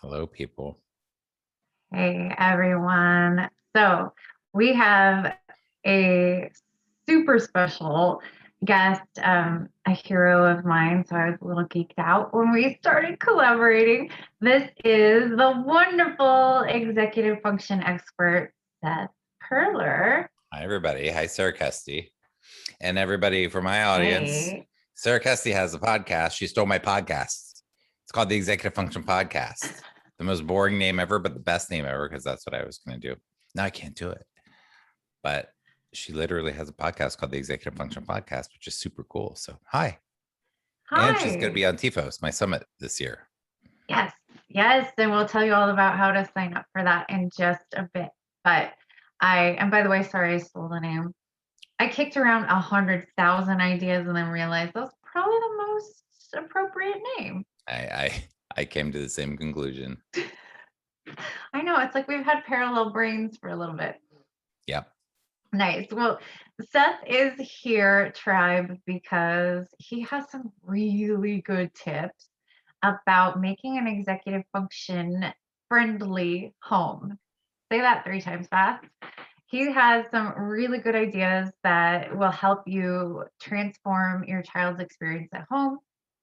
Hello, people. Hey, everyone. So we have a super special guest, a hero of mine. So I was a little geeked out when we started collaborating. This is the wonderful executive function expert, Seth Perler. Hi, everybody. Hi, Sarah Kesty. And everybody for my audience, Hey. Sarah Kesty has a podcast. She stole my podcast. It's called the Executive Function Podcast. The most boring name ever, but the best name ever, because that's what I was going to do. Now I can't do it. But she literally has a podcast called the Executive Function Podcast, which is super cool. So hi. And she's going to be on TIFOS, my summit this year. Yes. And we'll tell you all about how to sign up for that in just a bit. But and by the way, sorry, I stole the name. I kicked around 100,000 ideas and then realized that's probably the most appropriate name. I came to the same conclusion. I know, it's like we've had parallel brains for a little bit. Yep. Nice. Well, Seth is here, tribe, because he has some really good tips about making an executive function friendly home. Say that 3 times fast. He has some really good ideas that will help you transform your child's experience at home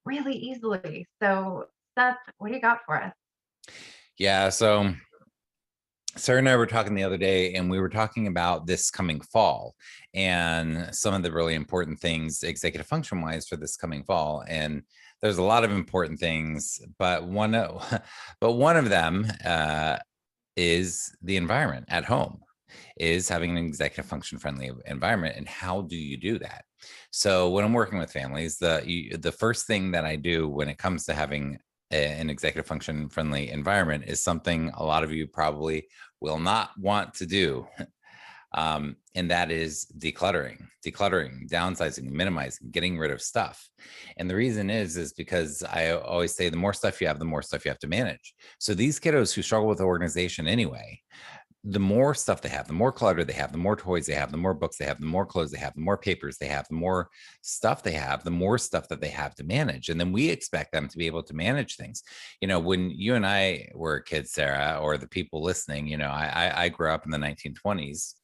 really easily. So, Seth, what do you got for us? Yeah. So Sarah and I were talking the other day, and we were talking about this coming fall and some of the really important things executive function wise for this coming fall. And there's a lot of important things, but one of them is the environment at home, is having an executive function friendly environment. And how do you do that? So when I'm working with families, the first thing that I do when it comes to having an executive function friendly environment is something a lot of you probably will not want to do. And that is decluttering, downsizing, minimizing, getting rid of stuff. And the reason is because I always say the more stuff you have, the more stuff you have to manage. So these kiddos who struggle with organization anyway, the more stuff they have, the more clutter they have, the more toys they have, the more books they have, the more clothes they have, the more papers they have, the more stuff they have, the more stuff that they have to manage. And then we expect them to be able to manage things. You know, when you and I were kids, Sarah, or the people listening, you know, I grew up in the 1920s.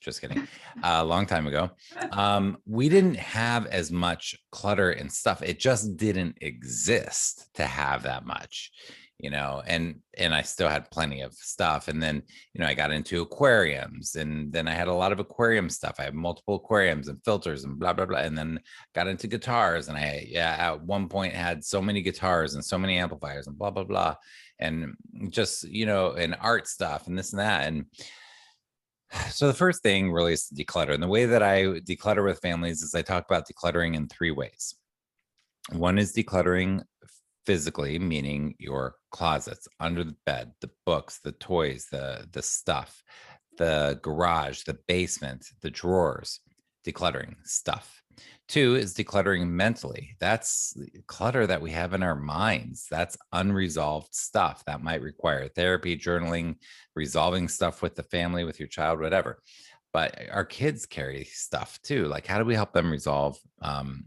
Just kidding. A long time ago. We didn't have as much clutter and stuff. It just didn't exist to have that much, you know, and I still had plenty of stuff. And then, you know, I got into aquariums, and then I had a lot of aquarium stuff. I have multiple aquariums and filters and blah, blah, blah. And then got into guitars, and at one point had so many guitars and so many amplifiers and blah, blah, blah. And just, you know, and art stuff and this and that. And so the first thing really is to declutter. And the way that I declutter with families is I talk about decluttering in 3 ways. One is decluttering physically, meaning your closets, under the bed, the books, the toys, the stuff, the garage, the basement, the drawers, decluttering stuff. 2 is decluttering mentally. That's clutter that we have in our minds. That's unresolved stuff that might require therapy, journaling, resolving stuff with the family, with your child, whatever. But our kids carry stuff too. Like, how do we help them resolve,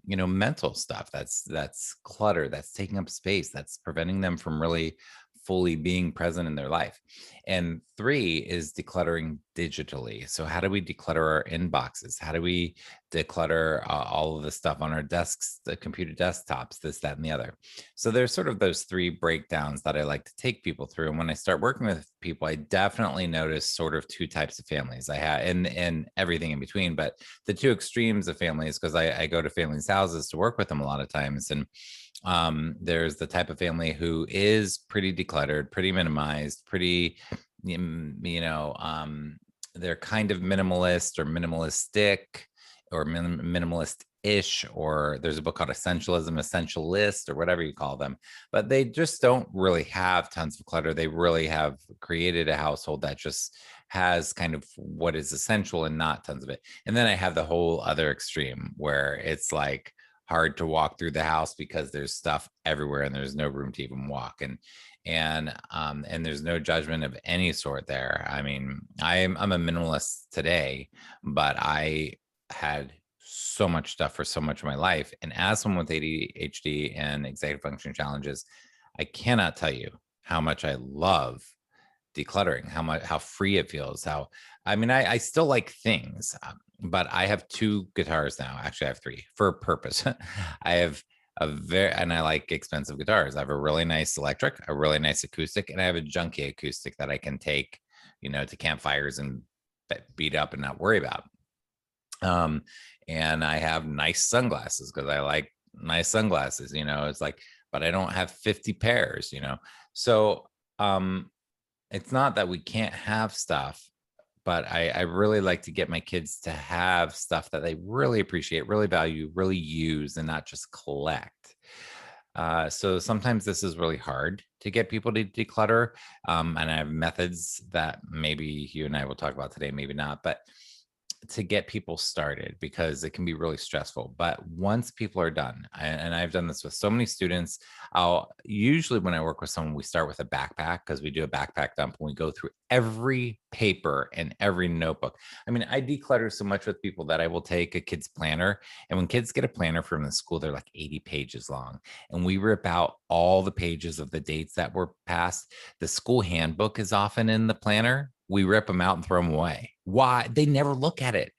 you know, mental stuff? That's clutter, that's taking up space, that's preventing them from really fully being present in their life. And 3 is decluttering digitally. So how do we declutter our inboxes? How do we declutter all of the stuff on our desks, the computer desktops, this, that, and the other? So there's sort of those 3 breakdowns that I like to take people through. And when I start working with people, I definitely notice sort of 2 types of families I have, and everything in between. But the 2 extremes of families, because I go to families' houses to work with them a lot of times. And there's the type of family who is pretty decluttered, pretty minimized, pretty, you know, they're kind of minimalist or minimalistic or minimalist-ish, or there's a book called Essentialism, Essentialist, or whatever you call them, but they just don't really have tons of clutter. They really have created a household that just has kind of what is essential and not tons of it. And then I have the whole other extreme where it's like hard to walk through the house because there's stuff everywhere and there's no room to even walk. And there's no judgment of any sort there. I mean, I'm a minimalist today, but I had so much stuff for so much of my life. And as someone with ADHD and executive function challenges, I cannot tell you how much I love decluttering, how free it feels. I mean, I still like things, but I have 2 guitars now. Actually, I have 3 for a purpose. I have and I like expensive guitars. I have a really nice electric, a really nice acoustic, and I have a junky acoustic that I can take, to campfires and beat up and not worry about. And I have nice sunglasses because I like nice sunglasses, it's like, but I don't have 50 pairs, So it's not that we can't have stuff, but I really like to get my kids to have stuff that they really appreciate, really value, really use, and not just collect. So sometimes this is really hard to get people to declutter. And I have methods that maybe you and I will talk about today, maybe not, but to get people started, because it can be really stressful. But once people are done, and I've done this with so many students, I'll usually, when I work with someone, we start with a backpack, because we do a backpack dump and we go through every paper and every notebook. I mean, I declutter so much with people that I will take a kid's planner. And when kids get a planner from the school, they're like 80 pages long. And we rip out all the pages of the dates that were passed. The school handbook is often in the planner. We rip them out and throw them away. Why? They never look at it.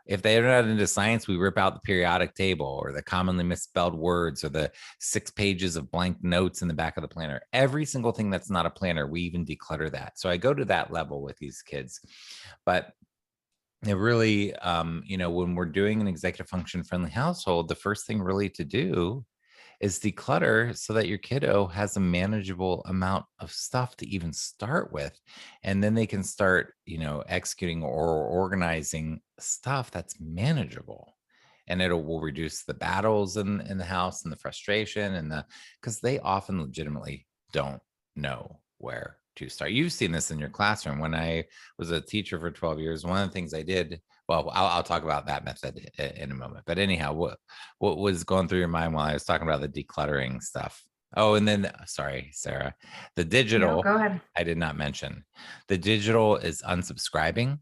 If they're not into science, we rip out the periodic table or the commonly misspelled words or the 6 pages of blank notes in the back of the planner. Every single thing that's not a planner, we even declutter that. So I go to that level with these kids. But it really, when we're doing an executive function friendly household, the first thing really to do is declutter so that your kiddo has a manageable amount of stuff to even start with. And then they can start, executing or organizing stuff that's manageable. And it will reduce the battles in the house and the frustration because they often legitimately don't know where to start. You've seen this in your classroom. When I was a teacher for 12 years, one of the things I did, well, I'll talk about that method in a moment. But anyhow, what was going through your mind while I was talking about the decluttering stuff? Oh, and then, sorry, Sarah, the No, digital, go ahead. I did not mention. The digital is unsubscribing.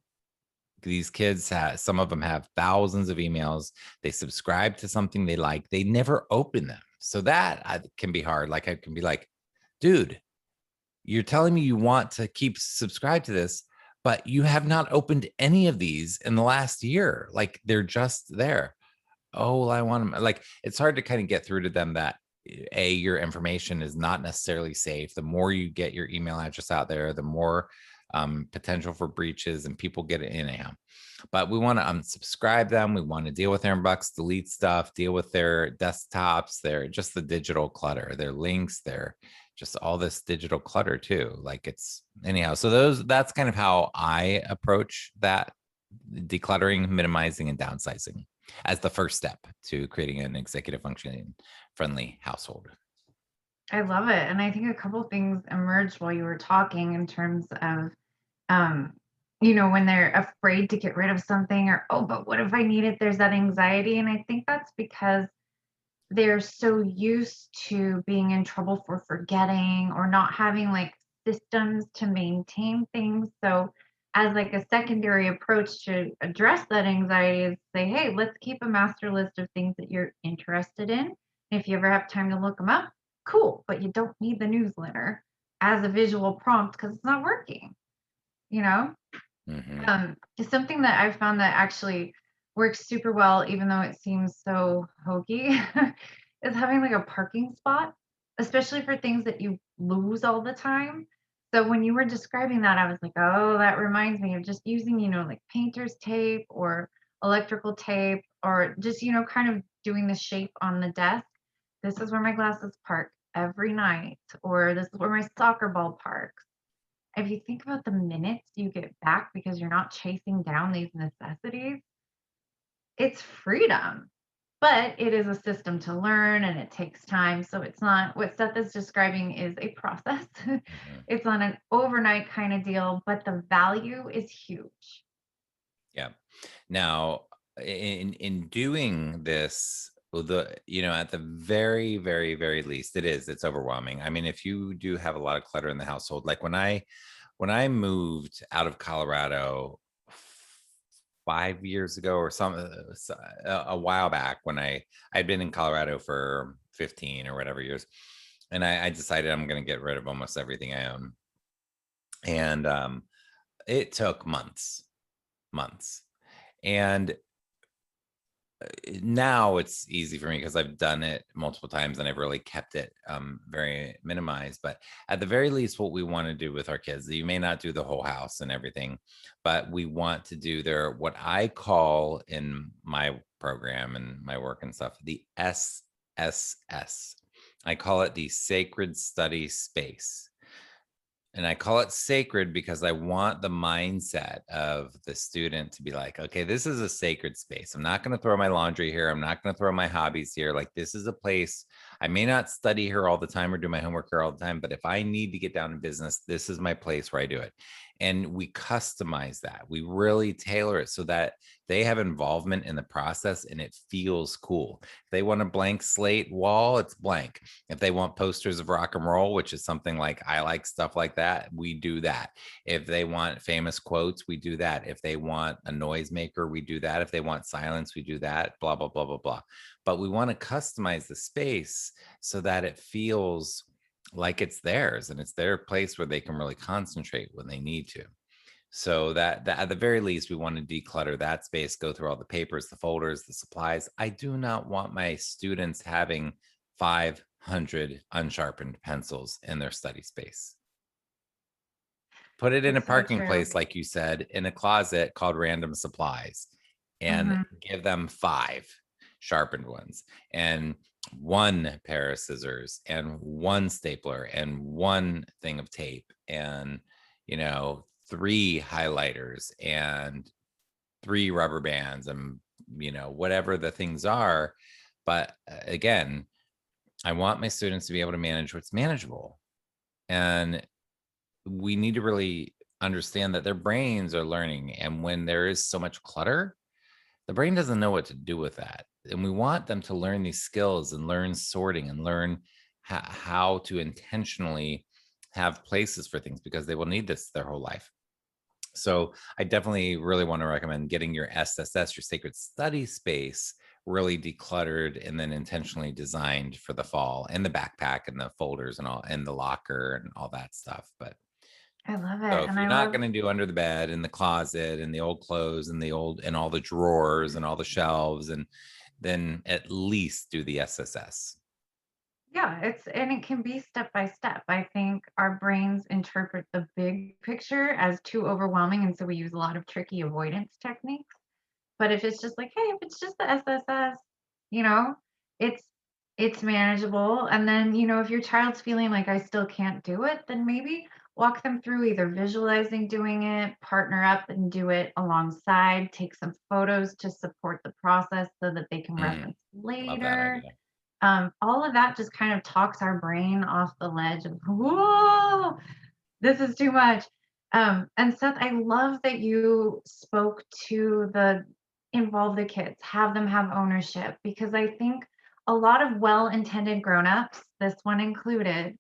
These kids some of them have thousands of emails. They subscribe to something they like. They never open them. So that can be hard. Like I can be like, dude, you're telling me you want to keep subscribed to this, but you have not opened any of these in the last year. Like they're just there. Oh, well, I want them. Like it's hard to kind of get through to them that your information is not necessarily safe. The more you get your email address out there, the more potential for breaches and people get it anyhow. But we want to unsubscribe them. We want to deal with their inbox, delete stuff, deal with their desktops, just the digital clutter, their links, their just all this digital clutter too. Like it's anyhow. So that's kind of how I approach that decluttering, minimizing, and downsizing as the first step to creating an executive functioning friendly household. I love it. And I think a couple things emerged while you were talking in terms of, um, when they're afraid to get rid of something or, oh, but what if I need it? There's that anxiety. And I think that's because they're so used to being in trouble for forgetting or not having like systems to maintain things. So, as like a secondary approach to address that anxiety is say, hey, let's keep a master list of things that you're interested in. If you ever have time to look them up, cool, but you don't need the newsletter as a visual prompt because it's not working, you know? Mm-hmm. It's something that I found that actually works super well, even though it seems so hokey, is having like a parking spot, especially for things that you lose all the time. So when you were describing that, I was like, oh, that reminds me of just using, like painter's tape or electrical tape or just, kind of doing the shape on the desk. This is where my glasses park every night, or this is where my soccer ball parks. If you think about the minutes you get back because you're not chasing down these necessities, it's freedom. But it is a system to learn and it takes time. So it's not what Seth is describing is a process. Mm-hmm. It's not an overnight kind of deal, but the value is huge. Yeah. Now, in doing this, at the very, very, very least, it's overwhelming. I mean, if you do have a lot of clutter in the household, like when I moved out of Colorado 5 years ago or a while back when I'd been in Colorado for 15 or whatever years, and I decided I'm going to get rid of almost everything I own, and it took months, and now it's easy for me because I've done it multiple times and I've really kept it very minimized. But at the very least, what we want to do with our kids, you may not do the whole house and everything, but we want to do their, what I call in my program and my work and stuff, the SSS. I call it the sacred study space. And I call it sacred because I want the mindset of the student to be like, okay, this is a sacred space. I'm not going to throw my laundry here. I'm not going to throw my hobbies here. Like, this is a place. I may not study here all the time or do my homework here all the time, but if I need to get down to business, this is my place where I do it. And we customize that. We really tailor it so that they have involvement in the process and it feels cool. If they want a blank slate wall, it's blank. If they want posters of rock and roll, which is something like I like stuff like that, we do that. If they want famous quotes, we do that. If they want a noisemaker, we do that. If they want silence, we do that, blah, blah, blah, blah, blah. But we want to customize the space so that it feels like it's theirs and it's their place where they can really concentrate when they need to. So that at the very least, we want to declutter that space, go through all the papers, the folders, the supplies. I do not want my students having 500 unsharpened pencils in their study space. Put it in a It's so parking true. place, like you said, in a closet called random supplies, and give them 5 sharpened ones and 1 pair of scissors and 1 stapler and 1 thing of tape and 3 highlighters and 3 rubber bands and whatever the things are. But again, I want my students to be able to manage what's manageable, and we need to really understand that their brains are learning, and when there is so much clutter, the brain doesn't know what to do with that. And we want them to learn these skills and learn sorting and learn how to intentionally have places for things, because they will need this their whole life. So I definitely really want to recommend getting your SSS, your sacred study space, really decluttered and then intentionally designed for the fall, and the backpack and the folders and all, and the locker and all that stuff. But I love so it. if And you're I not love, going to do under the bed and the closet and the old clothes and the old and all the drawers and all the shelves, and then at least do the SSS. yeah, and it can be step by step. I think our brains interpret the big picture as too overwhelming. And so we use a lot of tricky avoidance techniques. But if it's just like, hey, if it's just the SSS, you know, it's it's manageable. And then, if your child's feeling like I still can't do it, then maybe walk them through either visualizing doing it, partner up and do it alongside, take some photos to support the process so that they can Mm, reference love that later. idea. All of that just kind of talks our brain off the ledge of, whoa, this is too much. And Seth, I love that you spoke to the involve the kids, have them have ownership, because I think a lot of well-intended grown-ups, this one included,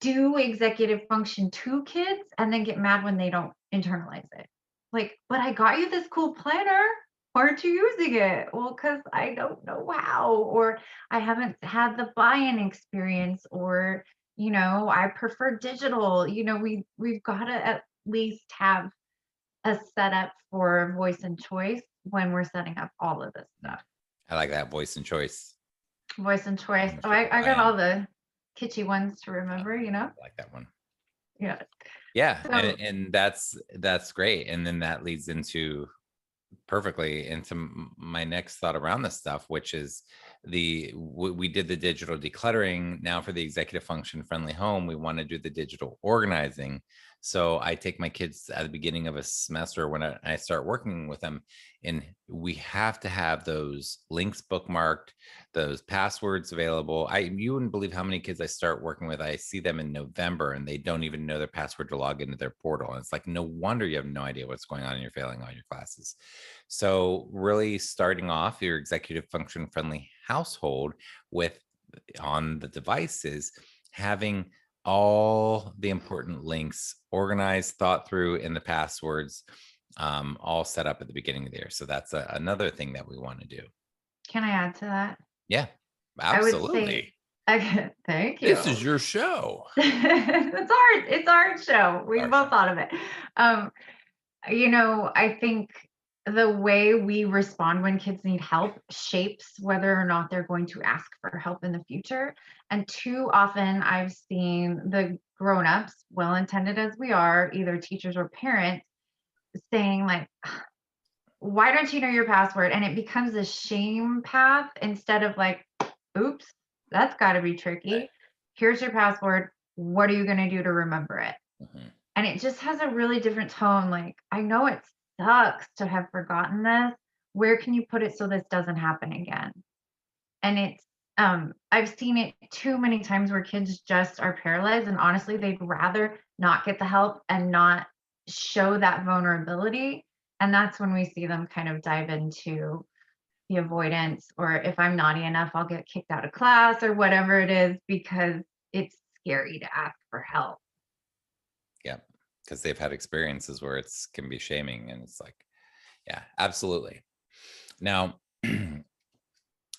do executive function to kids and then get mad when they don't internalize it. Like, but I got you this cool planner. Why aren't you using it? Well, because I don't know how, or I haven't had the buy-in experience, or I prefer digital. We've got to at least have a setup for voice and choice when we're setting up all of this Mm. stuff. I like that, voice and choice. Voice and choice. Oh, Ownership and I got buy-in. all the kitschy ones to I remember. like that one. Yeah. Yeah, So and that's great. And then that leads into perfectly into my next thought around this stuff, which is we did the digital decluttering. Now for the executive function friendly home, we want to do the digital organizing. So I take my kids at the beginning of a semester when I start working with them, and we have to have those links bookmarked, those passwords available. You wouldn't believe how many kids I start working with, I see them in November and they don't even know their password to log into their portal. And it's like, no wonder you have no idea what's going on and you're failing all your classes. So really starting off your executive function friendly household with, on the devices, having all the important links organized, thought through in the passwords, all set up at the beginning of the year. So that's another thing that we want to do. Can I add to that? Yeah, I would say, absolutely. thank This is you. your show. It's our show. We Our both show. thought of it. Um, I think the way we respond when kids need help shapes whether or not they're going to ask for help in the future. And too often I've seen the grown-ups, well intended as we are, either teachers or parents, saying like, why don't you know your password? And it becomes a shame path instead of like, oops, that's got to be tricky. Here's your password. What are you going to do to remember it? Mhm. And it just has a really different tone. Like, I know it sucks to have forgotten this. Where can you put it so this doesn't happen again? And I've seen it too many times where kids just are paralyzed. And honestly, they'd rather not get the help and not show that vulnerability. And that's when we see them kind of dive into the avoidance, or if I'm naughty enough, I'll get kicked out of class or whatever it is because it's scary to ask for help. Yeah, because they've had experiences where it's can be shaming, and it's like, yeah, absolutely. Now, I'm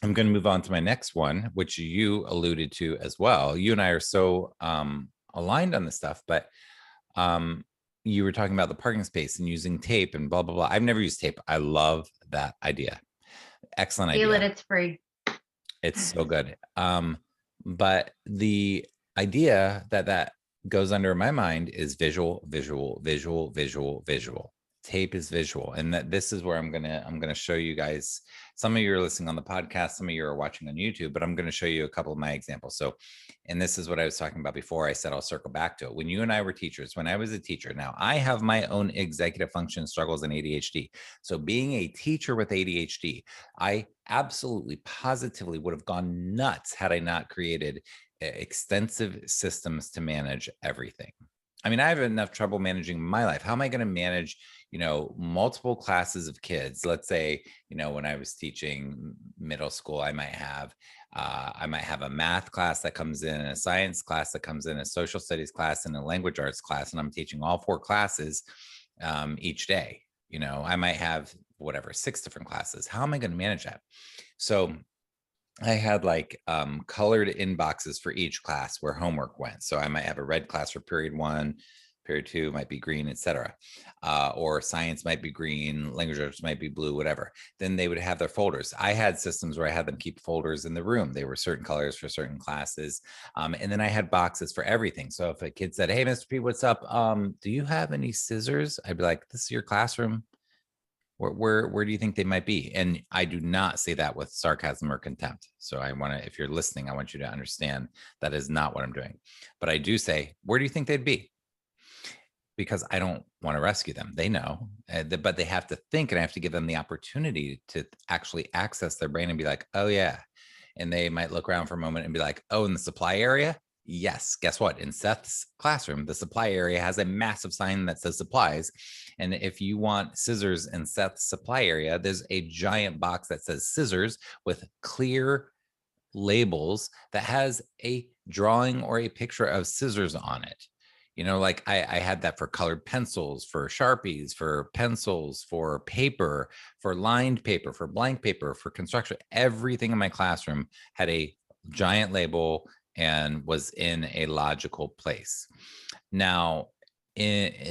going to move on to my next one, which you alluded to as well. You and I are so aligned on this stuff, but you were talking about the parking space and using tape and blah blah blah. I've never used tape. I love that idea. Excellent Feel it, idea. it's free. It's so good. But the idea that goes under my mind is visual, visual, visual, visual, visual. Tape is visual, and that this is where I'm gonna show you guys. Some of you are listening on the podcast, some of you are watching on YouTube, but I'm gonna show you a couple of my examples. So, and this is what I was talking about before. I said I'll circle back to it. When you and I were teachers, when I was a teacher, now I have my own executive function struggles and ADHD. So, being a teacher with ADHD, I absolutely positively would have gone nuts had I not created extensive systems to manage everything. I mean, I have enough trouble managing my life. How am I going to manage, multiple classes of kids? Let's say, when I was teaching middle school, I might have a math class that comes in, a science class that comes in, a social studies class, and a language arts class, and I'm teaching all 4 classes each day. I might have whatever 6 different classes. How am I going to manage that? So I had like colored inboxes for each class where homework went. So I might have a red class for period 1, period 2 might be green, etc. Or science might be green, language arts might be blue, whatever. Then they would have their folders. I had systems where I had them keep folders in the room. They were certain colors for certain classes. And then I had boxes for everything. So if a kid said, "Hey, Mr. P, what's up? Do you have any scissors?" I'd be like, "This is your classroom. Where do you think they might be?" And I do not say that with sarcasm or contempt. So I want to, if you're listening, I want you to understand that is not what I'm doing. But I do say, where do you think they'd be? Because I don't want to rescue them. They know, but they have to think, and I have to give them the opportunity to actually access their brain and be like, "Oh yeah." And they might look around for a moment and be like, "Oh, in the supply area?" Yes. Guess what? In Seth's classroom, the supply area has a massive sign that says supplies. And if you want scissors in Seth's supply area, there's a giant box that says scissors with clear labels that has a drawing or a picture of scissors on it. Like I had that for colored pencils, for Sharpies, for pencils, for paper, for lined paper, for blank paper, for construction. Everything in my classroom had a giant label and was in a logical place. Now,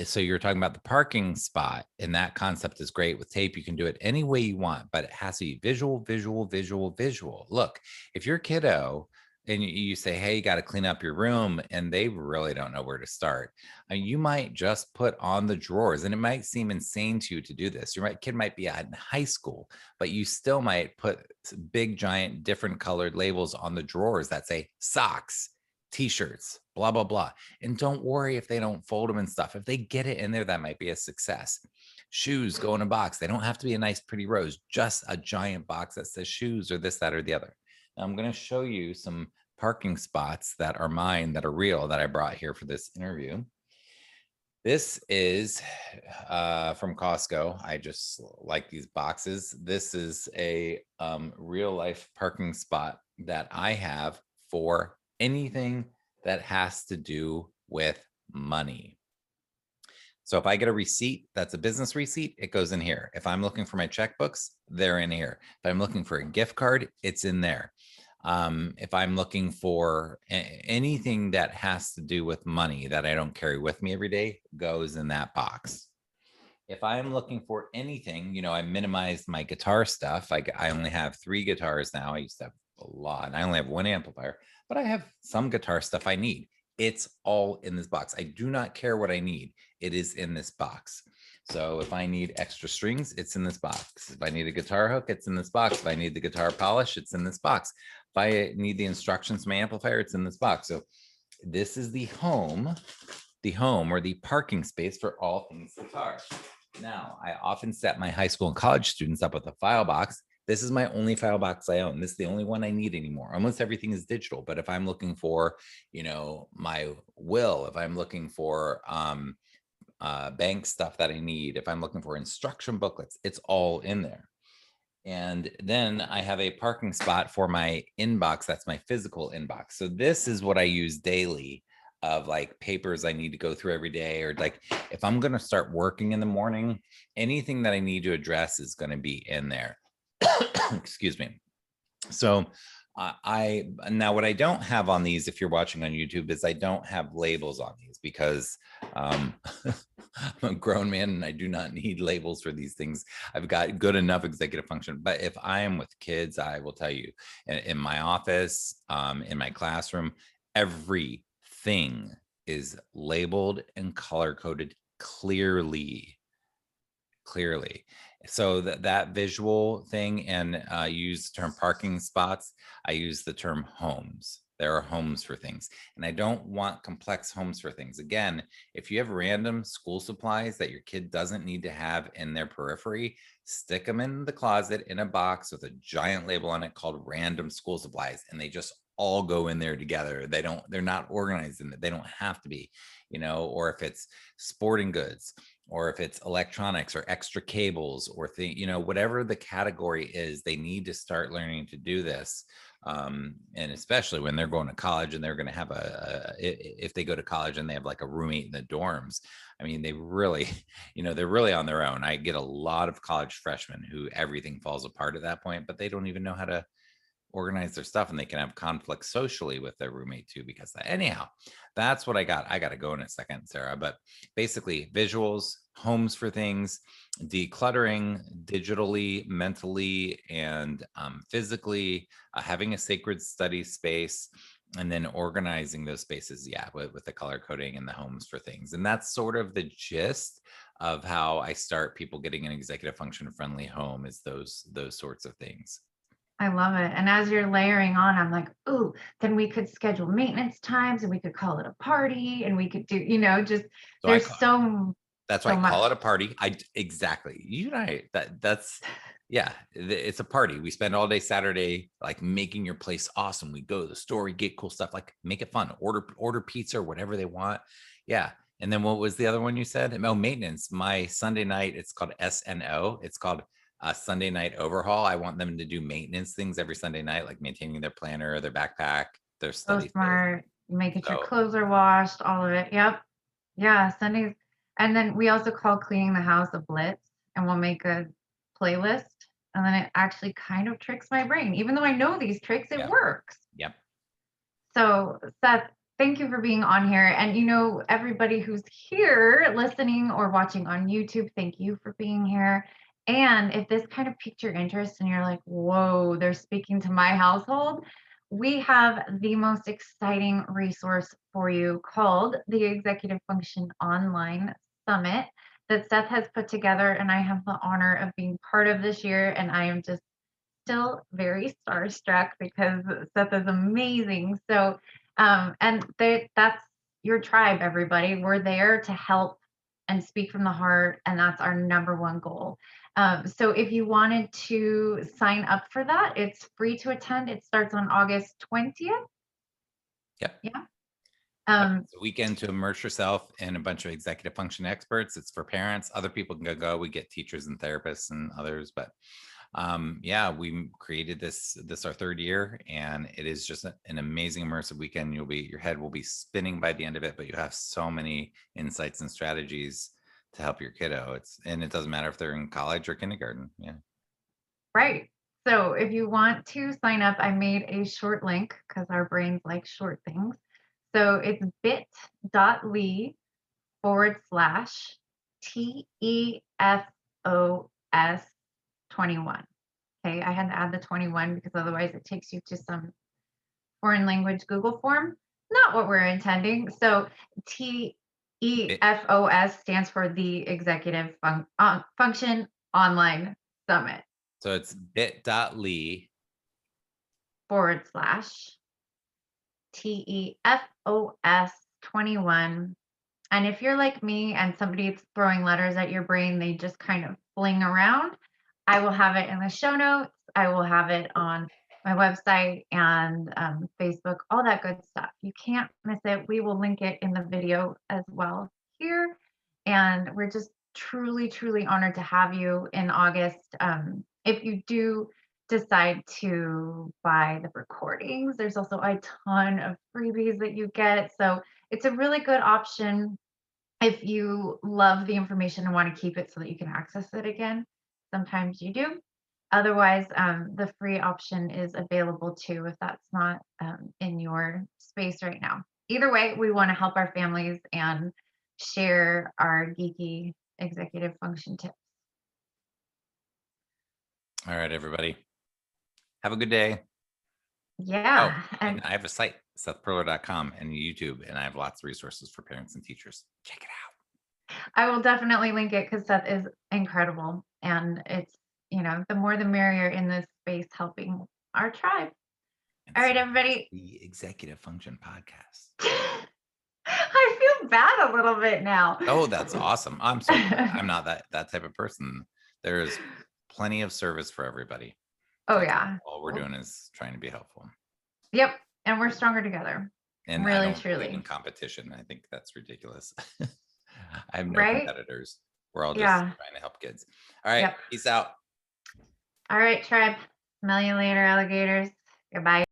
so you're talking about the parking spot, and that concept is great with tape. You can do it any way you want, but it has to be visual, visual, visual, visual. Look, if you're kiddo and you say, "Hey, you got to clean up your room," and they really don't know where to start, you might just put on the drawers, and it might seem insane to you to do this. Your kid might be in high school, but you still might put big, giant, different colored labels on the drawers that say socks, t-shirts, blah, blah, blah. And don't worry if they don't fold them and stuff. If they get it in there, that might be a success. Shoes go in a box. They don't have to be a nice, pretty rose, just a giant box that says shoes or this, that, or the other. Now, I'm going to show you some parking spots that are mine, that are real, that I brought here for this interview. This is from Costco. I just like these boxes. This is a real life parking spot that I have for anything that has to do with money. So if I get a receipt, that's a business receipt, it goes in here. If I'm looking for my checkbooks, they're in here. If I'm looking for a gift card, it's in there. If I'm looking for anything that has to do with money that I don't carry with me every day, goes in that box. If I'm looking for anything, you know, I minimized my guitar stuff. I only have 3 guitars now. I used to have a lot, and I only have 1 amplifier, but I have some guitar stuff I need. It's all in this box. I do not care what I need. It is in this box. So if I need extra strings, it's in this box. If I need a guitar hook, it's in this box. If I need the guitar polish, it's in this box. If I need the instructions to my amplifier, it's in this box. So this is the home or the parking space for all things guitar. Now, I often set my high school and college students up with a file box. This is my only file box I own. This is the only one I need anymore. Almost everything is digital. But if I'm looking for, you know, my will, if I'm looking for bank stuff that I need, if I'm looking for instruction booklets, it's all in there. And then I have a parking spot for my inbox. That's my physical inbox. So this is what I use daily, of like papers I need to go through every day, or like if I'm going to start working in the morning, anything that I need to address is going to be in there. Excuse me. So I now what I don't have on these, if you're watching on YouTube, is I don't have labels on these because I'm a grown man and I do not need labels for these things. I've got good enough executive function. But if I am with kids, I will tell you, in my office, in my classroom, everything is labeled and color coded clearly. So that visual thing, and use the term parking spots, I use the term homes. There are homes for things, and I don't want complex homes for things. Again, if you have random school supplies that your kid doesn't need to have in their periphery, stick them in the closet in a box with a giant label on it called random school supplies, and they just all go in there together. They're not organized in it. They don't have to be, you know. Or if it's sporting goods, or if it's electronics or extra cables or you know, whatever the category is, they need to start learning to do this. And especially when they're going to college and they're going to have if they go to college and they have like a roommate in the dorms, I mean, they really, you know, they're really on their own. I get a lot of college freshmen who everything falls apart at that point, but they don't even know how to organize their stuff, and they can have conflict socially with their roommate too because anyhow, that's what I got to go in a second, Sarah. But basically, visuals, homes for things, decluttering digitally, mentally, and physically, having a sacred study space, and then organizing those spaces, yeah, with the color coding and the homes for things. And that's sort of the gist of how I start people getting an executive function friendly home, is those sorts of things. I love it. And as you're layering on, I'm like, ooh, then we could schedule maintenance times and we could call it a party and we could do, just So there's that's why so I call much. it a party. Exactly. You and I, that's yeah, it's a party. We spend all day Saturday like making your place awesome. We go to the store, we get cool stuff, like make it fun. Order pizza or whatever they want. Yeah. And then what was the other one you said? Oh, maintenance. My Sunday night, it's called SNO. It's called a Sunday night overhaul. I want them to do maintenance things every Sunday night, like maintaining their planner, their backpack, their So study space. smart, making sure So clothes are washed, all of it. Yep. Yeah, Sundays. And then we also call cleaning the house a blitz, and we'll make a playlist. And then it actually kind of tricks my brain. Even though I know these tricks, it yeah. works. Yep. So, Seth, thank you for being on here. And everybody who's here listening or watching on YouTube, thank you for being here. And if this kind of piqued your interest and you're like, whoa, they're speaking to my household, we have the most exciting resource for you called the Executive Function Online Summit that Seth has put together. And I have the honor of being part of this year. And I am just still very starstruck because Seth is amazing. So, that's your tribe, everybody. We're there to help and speak from the heart, and that's our number one goal. So, if you wanted to sign up for that, it's free to attend. It starts on August 20th. Yep. Yeah. It's a weekend to immerse yourself in a bunch of executive function experts. It's for parents. Other people can go. We get teachers and therapists and others, but yeah, we created this our 3rd year, and it is just an amazing immersive weekend. Your head will be spinning by the end of it, but you have so many insights and strategies to help your kiddo. And it doesn't matter if they're in college or kindergarten. Yeah. Right. So if you want to sign up, I made a short link because our brains like short things. So it's bit.ly/TEFOS21. Okay, I had to add the 21 because otherwise it takes you to some foreign language Google form. Not what we're intending. So TEFOS stands for the Executive Function Online Summit So it's bit.ly /TEFOS21. And if you're like me and somebody's throwing letters at your brain, they just kind of fling around, I will have it in the show notes. I will have it on my website and Facebook, all that good stuff. You can't miss it. We will link it in the video as well here. And we're just truly, truly honored to have you in August. If you do decide to buy the recordings, there's also a ton of freebies that you get. So it's a really good option if you love the information and want to keep it so that you can access it again. Sometimes you do. Otherwise, the free option is available too if that's not in your space right now. Either way, we want to help our families and share our geeky executive function tips. All right, everybody. Have a good day. Yeah. And I have a site, SethPerler.com, and YouTube, and I have lots of resources for parents and teachers. Check it out. I will definitely link it because Seth is incredible. And it's, the more the merrier in this space helping our tribe. And All right, so everybody. the Executive Function Podcast. I feel bad a little bit now. Oh, that's awesome. I'm so glad. I'm not that type of person. There's plenty of service for everybody. Oh, yeah. All we're doing is trying to be helpful. Yep. And we're stronger together. And really, I don't truly believe in competition. I think that's ridiculous. I have no Right? competitors. We're all just trying to help kids. All right. Peace out. All right, tribe. Smell you later, alligators. Goodbye.